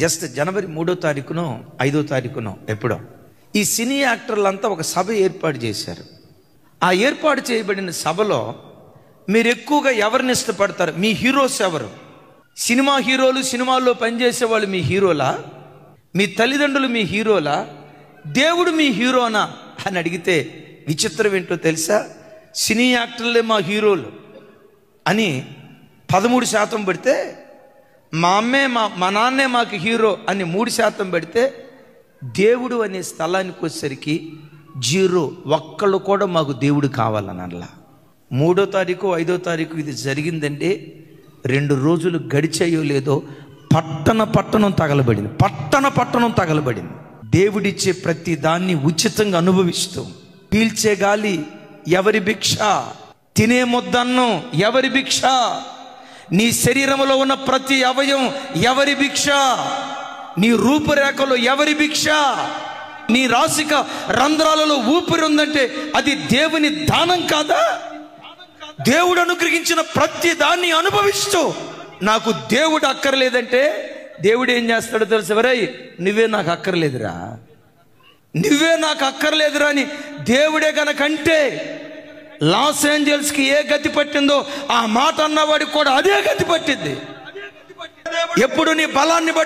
Just జనవరి 3వ తారీఖునో 5వ తారీఖునో ఎప్పుడో ఈ సినీ యాక్టర్లంతా ఒక సభ ఏర్పాటు చేశారు. ఆ ఏర్పాటు చేయబడిన సభలో మీరు ఎక్కువగా ఎవరిని ఇష్టపడతారు? మీ హీరోస్ ఎవరు? సినిమా హీరోలు, సినిమాల్లో పనిచేసే వాళ్ళు మీ హీరోలా? మీ తల్లిదండ్రులు మీ హీరోలా? దేవుడు మీ హీరోనా అని అడిగితే విచిత్రం ఏంటో తెలుసా? సినీ యాక్టర్లే మా హీరోలు అని 13% పెడితే, మా అమ్మే మా నాన్నే మాకు హీరో అని 3% పెడితే, దేవుడు అనే స్థలానికి వచ్చేసరికి 0. ఒక్కళ్ళు కూడా మాకు దేవుడు కావాలని అనలా. 3వ తారీఖు 5వ తారీఖు ఇది జరిగిందంటే 2 రోజులు గడిచాయో లేదో పట్టణం తగలబడింది. పట్టణం తగలబడింది. దేవుడిచ్చే ప్రతి దాన్ని ఉచితంగా అనుభవిస్తూ, పీల్చే గాలి ఎవరి భిక్ష, తినే ముద్దన్నం ఎవరి భిక్ష, నీ శరీరంలో ఉన్న ప్రతి అవయవం ఎవరి భిక్ష, నీ రూపురేఖలో ఎవరి భిక్ష, నీ రాసిక రంధ్రాలలో ఊపిరి ఉందంటే అది దేవుని దానం కాదా? దేవుడు అనుగ్రహించిన ప్రతి దాన్ని అనుభవిస్తూ నాకు దేవుడు అక్కర్లేదంటే దేవుడు ఏం చేస్తాడో తెలుసు? ఎవరై నువ్వే నాకు అక్కర్లేదురా, నువ్వే నాకు అక్కర్లేదురా అని దేవుడే గనకంటే లాస్ ఏంజల్స్కి ఏ గతి పట్టిందో ఆ మాట అన్నవాడికి కూడా అదే గతి పట్టింది. ఎప్పుడు నీ బలాన్ని బట్టి